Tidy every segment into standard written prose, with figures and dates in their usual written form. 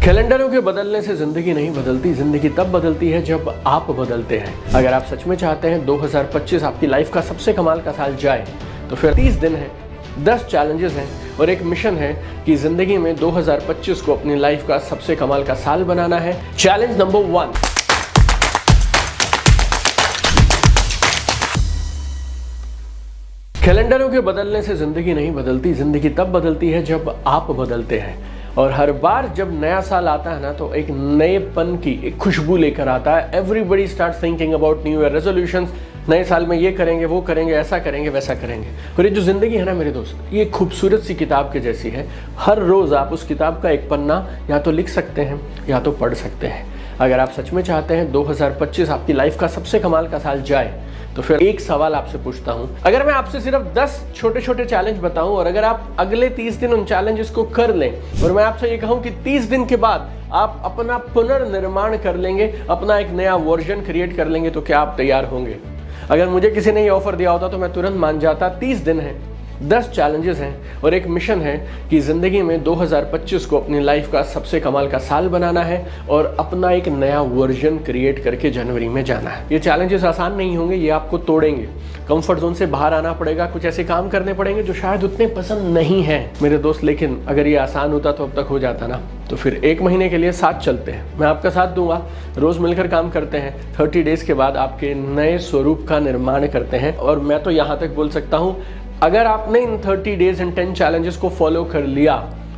कैलेंडरों के बदलने से जिंदगी नहीं बदलती, जिंदगी तब बदलती है जब आप बदलते हैं। अगर आप सच में चाहते हैं 2025 आपकी लाइफ का सबसे कमाल का साल जाए तो फिर 30 दिन है, 10 चैलेंजेस हैं और एक मिशन है कि जिंदगी में 2025 को अपनी लाइफ का सबसे कमाल का साल बनाना है। चैलेंज नंबर 1, कैलेंडरों के बदलने से जिंदगी नहीं बदलती, जिंदगी तब बदलती है जब आप बदलते हैं। और हर बार जब नया साल आता है ना तो एक नएपन की एक खुशबू लेकर आता है। Everybody start thinking about new year resolutions. नए साल में ये करेंगे, वो करेंगे, ऐसा करेंगे, वैसा करेंगे। और ये जो जिंदगी है ना मेरे दोस्त, ये खूबसूरत सी किताब के जैसी है। हर रोज आप उस किताब का एक पन्ना या तो लिख सकते हैं या तो पढ़ सकते हैं। अगर आप सच में चाहते हैं 2025 आपकी लाइफ का सबसे कमाल का साल जाए तो फिर एक सवाल आपसे पूछता हूं, अगर मैं आपसे सिर्फ 10 छोटे छोटे चैलेंज बताऊं और अगर आप अगले 30 दिन उन चैलेंजेस को कर लें और मैं आपसे ये कहूं कि 30 दिन के बाद आप अपना पुनर्निर्माण कर लेंगे, अपना एक नया वर्जन क्रिएट कर लेंगे, तो क्या आप तैयार होंगे? अगर मुझे किसी ने ये ऑफर दिया होता तो मैं तुरंत मान जाता। 30 दिन है, 10 चैलेंजेस हैं और एक मिशन है कि ज़िंदगी में 2025 को अपनी लाइफ का सबसे कमाल का साल बनाना है और अपना एक नया वर्जन क्रिएट करके जनवरी में जाना है। ये चैलेंजेस आसान नहीं होंगे, ये आपको तोड़ेंगे। कंफर्ट जोन से बाहर आना पड़ेगा, कुछ ऐसे काम करने पड़ेंगे जो शायद उतने पसंद नहीं हैं मेरे दोस्त, लेकिन अगर ये आसान होता तो अब तक हो जाता ना। तो फिर 1 महीने के लिए साथ चलते हैं, मैं आपका साथ दूंगा, रोज मिलकर काम करते हैं। 30 डेज के बाद आपके नए स्वरूप का निर्माण करते हैं। और मैं तो यहाँ तक बोल सकता हूँ, अगर आपने इन 30 डेज एंड 10 चैलेंजेस को फॉलो कर लिया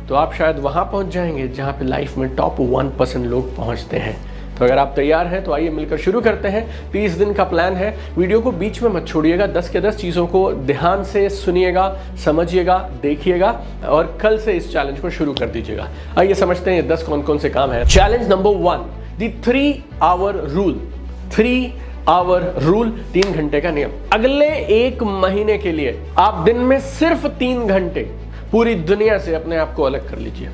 तो आप शायद वहां पहुंच जाएंगे जहां पे लाइफ में टॉप 1% लोग पहुंचते हैं। तो अगर आप तैयार हैं तो आइए मिलकर शुरू करते हैं। 30 दिन का प्लान है। वीडियो को बीच में मत छोड़िएगा, 10 के 10 चीज़ों को ध्यान से सुनिएगा, समझिएगा, देखिएगा और कल से इस चैलेंज को शुरू कर दीजिएगा। आइए समझते हैं ये 10 कौन कौन से काम है। Challenge number 1, the 3 hour rule. 3 hour rule, 3 घंटे का नियम। अगले 1 महीने के लिए आप दिन में सिर्फ 3 घंटे पूरी दुनिया से अपने आप को अलग कर लीजिए।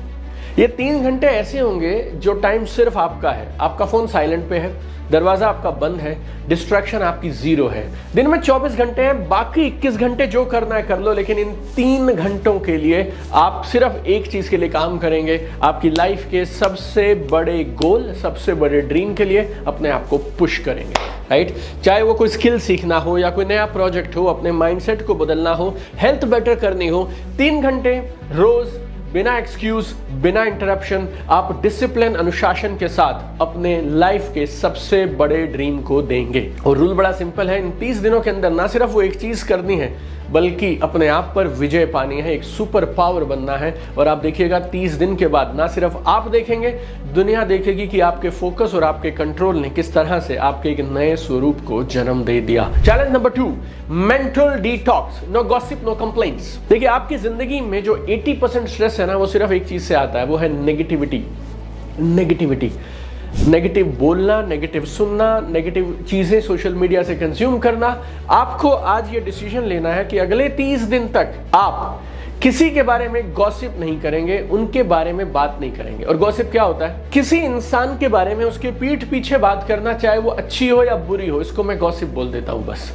ये 3 घंटे ऐसे होंगे जो टाइम सिर्फ आपका है। आपका फोन साइलेंट पे है, दरवाजा आपका बंद है, डिस्ट्रैक्शन आपकी 0 है। दिन में 24 घंटे हैं, बाकी 21 घंटे जो करना है कर लो, लेकिन इन 3 घंटों के लिए आप सिर्फ एक चीज के लिए काम करेंगे, आपकी लाइफ के सबसे बड़े गोल, सबसे बड़े ड्रीम के लिए अपने आप को पुश करेंगे, राइट? चाहे वो कोई स्किल सीखना हो या कोई नया प्रोजेक्ट हो, अपने माइंडसेट को बदलना हो, हेल्थ बेटर करनी हो, 3 घंटे रोज बिना एक्सक्यूज, बिना इंटरप्शन आप डिसिप्लिन, अनुशासन के साथ अपने लाइफ के सबसे बड़े ड्रीम को देंगे। और रूल बड़ा सिंपल है, इन 30 दिनों के अंदर ना सिर्फ वो एक चीज करनी है बल्कि अपने आप पर विजय पानी है, एक सुपर पावर बनना है। और आप देखिएगा 30 दिन के बाद ना सिर्फ आप देखेंगे, दुनिया देखेगी कि आपके फोकस और आपके कंट्रोल ने किस तरह से आपके एक नए स्वरूप को जन्म दे दिया। Challenge number 2, mental detox. No gossip, no complaints. देखिए आपकी जिंदगी में जो 80% स्ट्रेस है ना वो सिर्फ एक चीज से आता है, वो है नेगेटिविटी। नेगेटिव बोलना, नेगेटिव सुनना, नेगेटिव चीजें सोशल मीडिया से कंज्यूम करना। आपको आज ये डिसीजन लेना है कि अगले 30 दिन तक आप किसी के बारे में गॉसिप नहीं करेंगे, उनके बारे में बात नहीं करेंगे। और गॉसिप क्या होता है? किसी इंसान के बारे में उसके पीठ पीछे बात करना, चाहे वो अच्छी हो या बुरी हो, इसको मैं गॉसिप बोल देता हूं। बस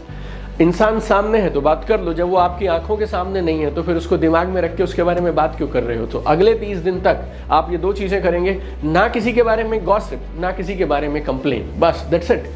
इंसान सामने है तो बात कर लो, जब वो आपकी आंखों के सामने नहीं है तो फिर उसको दिमाग में रख के उसके बारे में बात क्यों कर रहे हो? तो अगले 30 दिन तक आप ये 2 चीजें करेंगे, ना किसी के बारे में गॉसिप, ना किसी के बारे में कंप्लेन। बस दैट्स इट।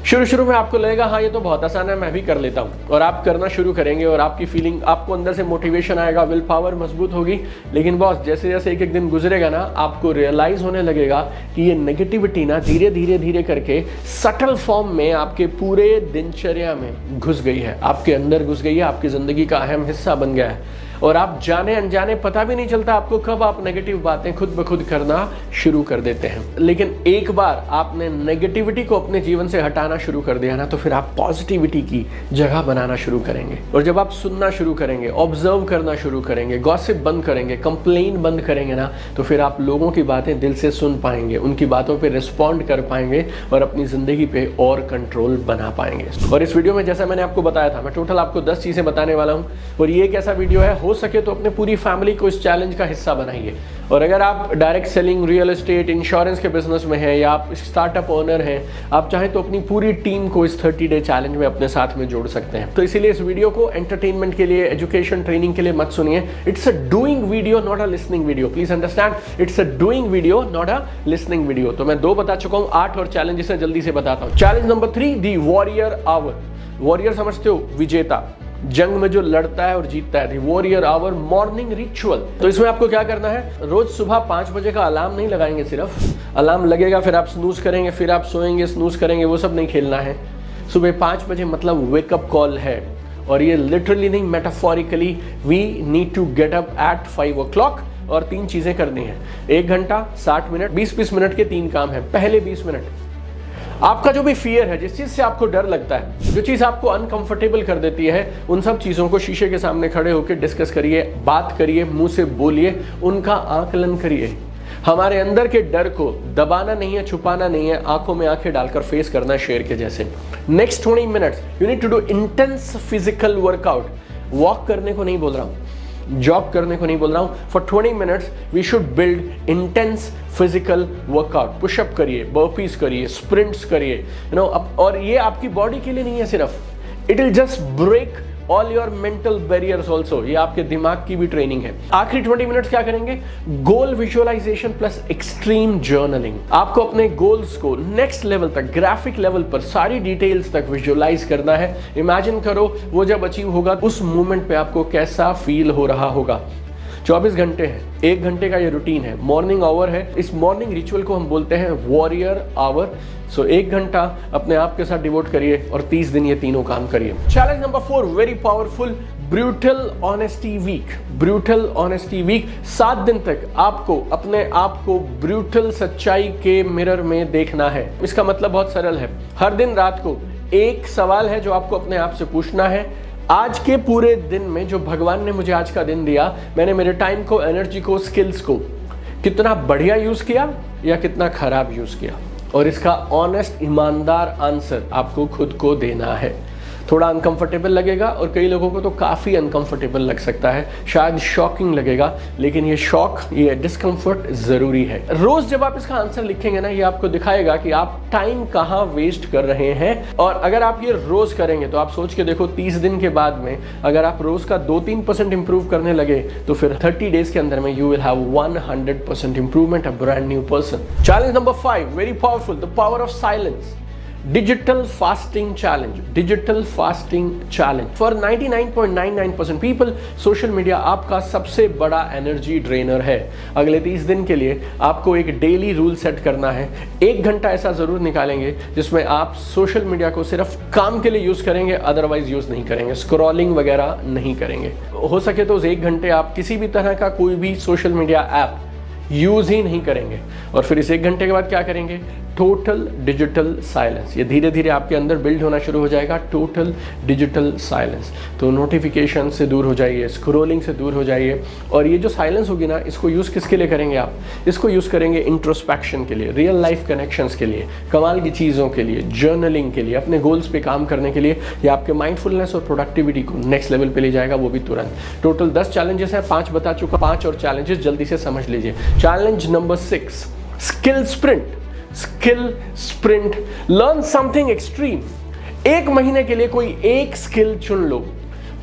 शुरू में आपको लगेगा हाँ ये तो बहुत आसान है, मैं भी कर लेता हूँ, और आप करना शुरू करेंगे और आपकी फीलिंग, आपको अंदर से मोटिवेशन आएगा, विल पावर मजबूत होगी। लेकिन बॉस जैसे जैसे एक दिन गुजरेगा ना आपको रियलाइज होने लगेगा कि ये नेगेटिविटी ना धीरे करके सटल फॉर्म में आपके पूरे दिनचर्या में घुस गई है, आपके अंदर घुस गई है, आपकी जिंदगी का अहम हिस्सा बन गया है। और आप जाने अनजाने पता भी नहीं चलता आपको कब आप नेगेटिव बातें खुद ब खुद करना शुरू कर देते हैं। लेकिन एक बार आपने नेगेटिविटी को अपने जीवन से हटाना शुरू कर दिया ना तो फिर आप पॉजिटिविटी की जगह बनाना शुरू करेंगे। और जब आप सुनना शुरू करेंगे, ऑब्जर्व करना शुरू करेंगे, गॉसिप बंद करेंगे, कंप्लेन बंद करेंगे ना, तो फिर आप लोगों की बातें दिल से सुन पाएंगे, उनकी बातों पे रिस्पॉन्ड कर पाएंगे और अपनी जिंदगी पे और कंट्रोल बना पाएंगे। और इस वीडियो में जैसा मैंने आपको बताया था, मैं टोटल आपको 10 चीजें बताने वाला हूँ। और ये एक ऐसा वीडियो है, हो सके तो अपने पूरी फैमिली को इस चैलेंज का हिस्सा बनाइए। और अगर आप direct selling, real estate, insurance के बिजनेस में हैं या आप स्टार्टअप ओनर हैं, आप चाहें तो अपनी पूरी टीम को इस 30 डे चैलेंज में अपने साथ में जोड़ सकते हैं। तो इसीलिए इस वीडियो को एंटरटेनमेंट के लिए, एजुकेशन, ट्रेनिंग के लिए मत सुनिए। It's a doing video, not a listening video. Please understand, it's a doing video, not a listening video. तो मैं 2 बता चुका हूं, 8 और चैलेंजेस है, जल्दी से बताता हूं। Challenge number 3, the warrior hour. Warrior समझते हो? विजेता, जंग में जो लड़ता है और जीतता है। Warrior hour morning ritual. तो इसमें आपको क्या करना है, रोज सुबह 5 बजे का अलार्म नहीं लगाएंगे, सिर्फ अलार्म लगेगा फिर आप स्नूज करेंगे, फिर आप सोएंगे, स्नूज करेंगे, वो सब नहीं खेलना है। सुबह 5 बजे मतलब वेकअप कॉल है, और ये लिटरली नहीं, metaphorically we need to get up at 5 o'clock और 3 चीजें करनी है। 1 घंटा, 60 मिनट, 20-20 मिनट के 3 काम है। पहले 20 मिनट आपका जो भी फियर है, जिस चीज से आपको डर लगता है, जो चीज आपको अनकंफर्टेबल कर देती है, उन सब चीजों को शीशे के सामने खड़े होकर डिस्कस करिए, बात करिए, मुंह से बोलिए, उनका आकलन करिए। हमारे अंदर के डर को दबाना नहीं है, छुपाना नहीं है, आंखों में आंखें डालकर फेस करना है, शेर के जैसे। Next 20 minutes you need to do intense physical workout. Walk करने को नहीं बोल रहा हूं, जॉब करने को नहीं बोल रहा हूं। For 20 minutes we should build intense physical workout. Pushup करिए, बर्पीज करिए, स्प्रिंट्स करिए, यू नो। और ये आपकी बॉडी के लिए नहीं है सिर्फ, it will just break all your mental barriers also. ये आपके दिमाग की भी ट्रेनिंग है। आखिरी 20 मिनट्स क्या करेंगे, गोल विजुअलाइजेशन प्लस एक्सट्रीम जर्नलिंग। आपको अपने गोल्स को नेक्स्ट लेवल तक, ग्राफिक लेवल पर, सारी डिटेल्स तक विजुअलाइज करना है। इमेजिन करो वो जब अचीव होगा, उस मोमेंट पे आपको कैसा फील हो रहा होगा। 24 घंटे हैं, 1 घंटे का ये रूटीन है, मॉर्निंग आवर है। इस मॉर्निंग रिचुअल को हम बोलते हैं वॉरियर आवर। सो 1 घंटा अपने आप के साथ डिवोट करिए और 30 दिन ये तीनों काम करिए। Challenge number 4, very powerful, brutal honesty week. Brutal honesty week, 7 दिन तक आपको अपने आप को ब्रूटल सच्चाई के मिरर में देखना है। इसका मतलब बहुत सरल है। हर दिन रात को एक सवाल है जो आपको अपने आप से पूछना है, आज के पूरे दिन में जो भगवान ने मुझे आज का दिन दिया, मैंने मेरे टाइम को, एनर्जी को, स्किल्स को कितना बढ़िया यूज किया या कितना खराब यूज किया। और इसका ऑनेस्ट, ईमानदार आंसर आपको खुद को देना है। थोड़ा अनकंफर्टेबल लगेगा और कई लोगों को तो काफ़ी अनकंफर्टेबल लग सकता है, शायद शॉकिंग लगेगा, लेकिन ये शॉक, ये डिस्कंफर्ट ज़रूरी है। रोज़ जब आप इसका आंसर लिखेंगे ना, ये आपको दिखाएगा कि आप टाइम कहाँ वेस्ट कर रहे हैं। और अगर आप ये रोज़ करेंगे तो आप सोच के देखो, 30 दिन के बाद में अगर आप रोज़ का 2-3% इंप्रूव करने लगे तो फिर 30 डेज के अंदर में you will have 100% improvement, a brand new person. Challenge number 5, very powerful, the power of silence. Digital fasting challenge. Digital fasting challenge for 99.99% people, social media आपका सबसे बड़ा एनर्जी ड्रेनर है। अगले 30 दिन के लिए आपको एक डेली रूल सेट करना है। 1 घंटा ऐसा जरूर निकालेंगे जिसमें आप सोशल मीडिया को सिर्फ काम के लिए यूज करेंगे, अदरवाइज यूज नहीं करेंगे, स्क्रॉलिंग वगैरह नहीं करेंगे। हो सके तो उस 1 घंटे आप किसी भी तरह का कोई भी सोशल मीडिया ऐप यूज ही नहीं करेंगे। और फिर इस 1 घंटे के बाद क्या करेंगे, टोटल डिजिटल साइलेंस। ये धीरे धीरे आपके अंदर बिल्ड होना शुरू हो जाएगा, टोटल डिजिटल साइलेंस। तो नोटिफिकेशन से दूर हो जाइए, स्क्रोलिंग से दूर हो जाइए। और ये जो साइलेंस होगी ना, इसको यूज़ किसके लिए करेंगे आप, इसको यूज़ करेंगे इंट्रोस्पेक्शन के लिए, रियल लाइफ कनेक्शंस के लिए, कमाल की चीज़ों के लिए, जर्नलिंग के लिए, अपने गोल्स पे काम करने के लिए। ये आपके माइंडफुलनेस और प्रोडक्टिविटी को नेक्स्ट लेवल पे ले जाएगा, वो भी तुरंत। टोटल 10 चैलेंजेस हैं, 5 बता चुका, 5 और चैलेंजेस जल्दी से समझ लीजिए। Challenge number 6, skill sprint. Skill sprint, learn something extreme. 1 महीने के लिए कोई एक स्किल चुन लो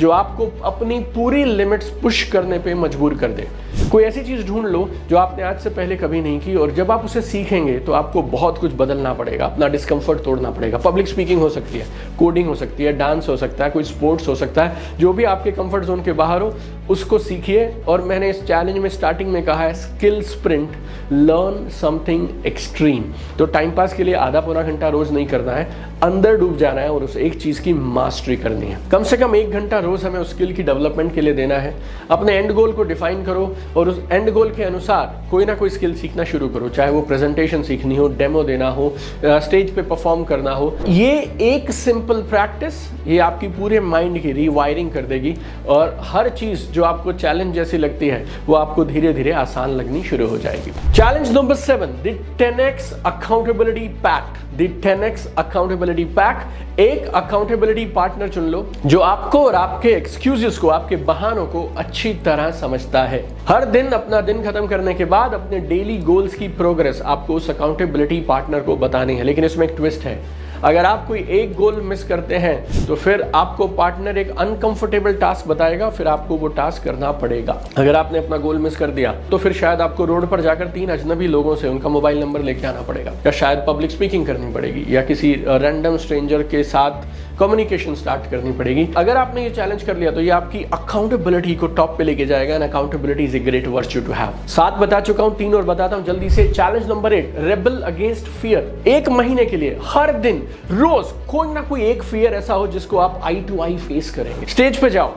जो आपको अपनी पूरी लिमिट्स पुश करने पे मजबूर कर दे। कोई ऐसी चीज ढूंढ लो जो आपने आज से पहले कभी नहीं की, और जब आप उसे सीखेंगे तो आपको बहुत कुछ बदलना पड़ेगा, अपना डिस्कंफर्ट तोड़ना पड़ेगा। पब्लिक स्पीकिंग हो सकती है, कोडिंग हो सकती है, डांस हो सकता है, कोई स्पोर्ट्स हो सकता है, जो भी आपके कंफर्ट जोन के बाहर हो उसको सीखिए। और मैंने इस चैलेंज में स्टार्टिंग में कहा है, skill sprint, learn something extreme. तो टाइम पास के लिए आधा पौना घंटा रोज नहीं करना है, अंदर डूब जाना है और उस एक चीज की मास्टरी करनी है। कम से कम 1 घंटा रोज हमें उस स्किल की डेवलपमेंट के लिए देना है। अपने एंड गोल को डिफाइन करो और उस एंड गोल के अनुसार कोई ना कोई स्किल सीखना शुरू करो, चाहे वो प्रेजेंटेशन सीखनी हो, डेमो देना हो, स्टेज पे परफॉर्म करना हो। ये एक सिंपल प्रैक्टिस, ये आपकी पूरे माइंड की रीवायरिंग कर देगी और हर चीज जो आपको चैलेंज जैसी लगती है वो आपको धीरे धीरे आसान लगनी शुरू हो जाएगी। Challenge number 7, the 10x accountability pact. The 10x accountability pact, एक अकाउंटेबिलिटी पार्टनर चुन लो जो आपको और आपके एक्सक्यूजेस को, आपके बहानों को अच्छी तरह समझता है। हर दिन अपना दिन खत्म करने के बाद अपने डेली गोल्स की प्रोग्रेस आपको उस अकाउंटेबिलिटी पार्टनर को बतानी है। लेकिन इसमें एक ट्विस्ट है, अगर आप कोई एक गोल मिस करते हैं तो फिर आपको पार्टनर एक अनकंफर्टेबल टास्क बताएगा, फिर आपको वो टास्क करना पड़ेगा। अगर आपने अपना गोल मिस कर दिया तो फिर शायद आपको रोड पर जाकर 3 अजनबी लोगों से उनका मोबाइल नंबर लेके आना पड़ेगा, या शायद पब्लिक स्पीकिंग करनी पड़ेगी, या किसी रैंडम स्ट्रेंजर के साथ कम्युनिकेशन स्टार्ट करनी पड़ेगी। अगर आपने ये चैलेंज कर लिया तो ये आपकी अकाउंटेबिलिटी को टॉप पे लेके जाएगा। And accountability is a great virtue to have. 7 बता चुका हूं, 3 और बताता हूं जल्दी से। Challenge number 8, rebel against fear. 1 महीने के लिए हर दिन रोज कोई ना कोई एक फियर ऐसा हो जिसको आप आई टू आई फेस करेंगे। स्टेज पे जाओ,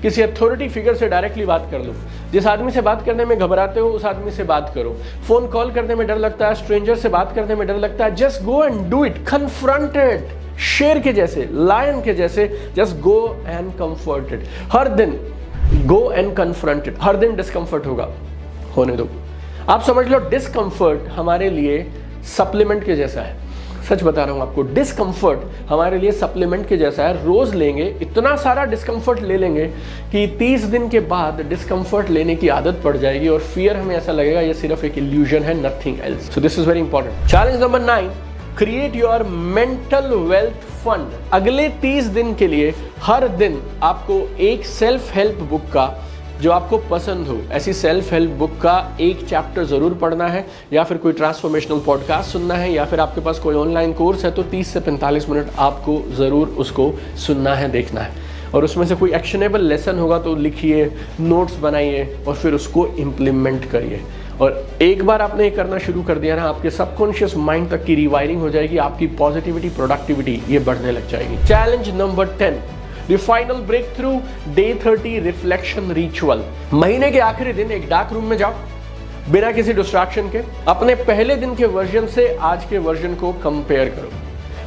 किसी अथॉरिटी फिगर से डायरेक्टली बात कर लो। जिस आदमी से बात करने में घबराते हो उस आदमी से बात करो। फोन कॉल करने में डर लगता है, स्ट्रेंजर से बात करने में डर लगता है, just go and do it. Confronted, शेर के जैसे, लायन के जैसे, जस्ट गो एंड कंफर्टेड। हर दिन गो एंड कन्फ्रंटेड। हर दिन डिस्कंफर्ट होगा, होने दो। आप समझ लो डिस्कंफर्ट हमारे लिए सप्लीमेंट के जैसा है। सच बता रहा हूं आपको, डिस्कंफर्ट हमारे लिए सप्लीमेंट के जैसा है। रोज लेंगे, इतना सारा डिस्कंफर्ट ले लेंगे कि 30 दिन के बाद डिस्कंफर्ट लेने की आदत पड़ जाएगी और फियर हमें ऐसा लगेगा ये सिर्फ एक इल्यूजन है, nothing else. So this is very important. Challenge number 9, create your mental wealth fund. अगले 30 दिन के लिए हर दिन आपको एक सेल्फ हेल्प बुक का, जो आपको पसंद हो, ऐसी सेल्फ हेल्प बुक का एक चैप्टर जरूर पढ़ना है, या फिर कोई ट्रांसफॉर्मेशनल पॉडकास्ट सुनना है, या फिर आपके पास कोई ऑनलाइन कोर्स है तो 30 से 45 मिनट आपको जरूर उसको सुनना है, देखना है। और उसमें से कोई एक्शनेबल लेसन होगा तो लिखिए, नोट्स बनाइए और फिर उसको इम्प्लीमेंट करिए। और एक बार आपने ये करना शुरू कर दिया ना, आपके सबकॉन्शियस माइंड तक की रिवायरिंग हो जाएगी, आपकी पॉजिटिविटी, प्रोडक्टिविटी ये बढ़ने लग जाएगी। Challenge number 10, The final breakthrough, Day 30 reflection ritual। महीने के आखिरी दिन एक डार्क रूम में जाओ, बिना किसी डिस्ट्रैक्शन के, अपने पहले दिन के वर्जन से आज के वर्जन को कंपेयर करो।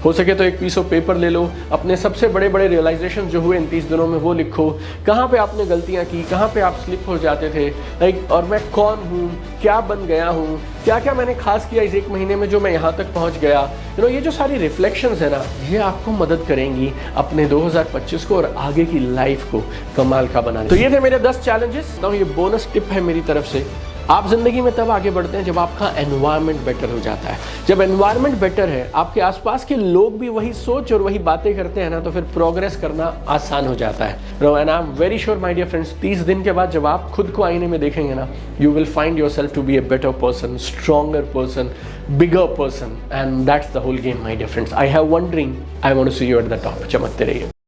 हो सके तो एक पीस ऑफ पेपर ले लो, अपने सबसे बड़े बड़े रियलाइजेशन जो हुए इन 30 दिनों में वो लिखो। कहाँ पे आपने गलतियाँ की, कहाँ पे आप स्लिप हो जाते थे, लाइक, और मैं कौन हूँ, क्या बन गया हूँ, क्या क्या मैंने खास किया इस 1 महीने में जो मैं यहाँ तक पहुँच गया। ये जो सारी रिफ्लेक्शंस है ना, ये आपको मदद करेंगी अपने 2025 को और आगे की लाइफ को कमाल का बनाने। तो ये थे मेरे 10 चैलेंजेस। तो ये बोनस टिप है मेरी तरफ से। आप जिंदगी में तब आगे बढ़ते हैं जब आपका एनवायरनमेंट बेटर हो जाता है। जब एनवायरनमेंट बेटर है, आपके आसपास के लोग भी वही सोच और वही बातें करते हैं ना, तो फिर प्रोग्रेस करना आसान हो जाता है। And I am very sure my dear friends, 30 दिन के बाद जब आप खुद को आईने में देखेंगे ना, you will find yourself to be a better person, stronger person, bigger person, and that's the whole game my dear friends. I have one dream, I want to see you at the top. चमकते रहिए।